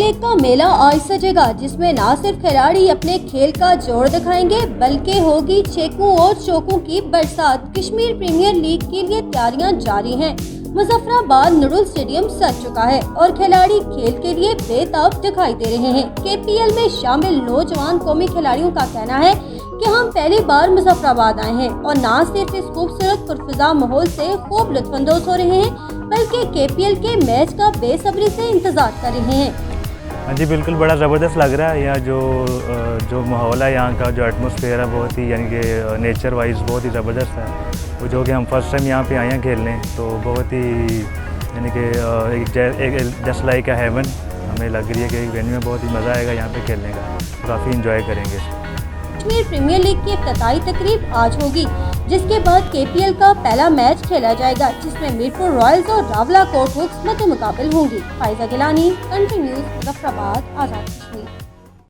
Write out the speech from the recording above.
League का मेला आज सजेगा, जिसमें न सिर्फ खिलाड़ी अपने खेल का जोर दिखाएंगे बल्कि होगी छक्कों और चौकों की बरसात। कश्मीर प्रीमियर लीग के लिए तैयारियां जारी हैं। मुजफ्फराबाद नूडल स्टेडियम सज चुका है और खिलाड़ी खेल के लिए बेताब दिखाई दे रहे हैं। KPL में शामिल नौजवान कौमी खिलाड़ियों का कहना है कि हम पहली बार मुजफ्फराबाद आए हैं और न सिर्फ इस खूबसूरत पुरफिजा माहौल से खूब लुत्फानंदोज हो रहे हैं बल्कि KPL के मैच का बेसब्री से इंतजार कर रहे हैं। हाँ जी, बिल्कुल बड़ा ज़बरदस्त लग रहा है। यहाँ जो माहौल है, यहाँ का जो एटमॉस्फेयर है, बहुत ही यानी कि नेचर वाइज बहुत ही ज़बरदस्त है। वो जो कि हम फर्स्ट टाइम यहाँ पे आए हैं खेलने, तो बहुत ही यानी कि जस्ट लाइक अ हेवन हमें लग रही है कि वेन्यू में बहुत ही मज़ा आएगा यहाँ पे खेलने का, काफ़ी इंजॉय करेंगे। कश्मीर प्रीमियर लीग की इफ्तिताई तकरीब आज होगी, जिसके बाद KPL का पहला मैच खेला जाएगा, जिसमें मीरपुर रॉयल्स और रावला कोटवुक्स मद्दे मुकाबिल होंगी। Faiza Gilani, country news, Muzaffarabad, Azad Kashmir.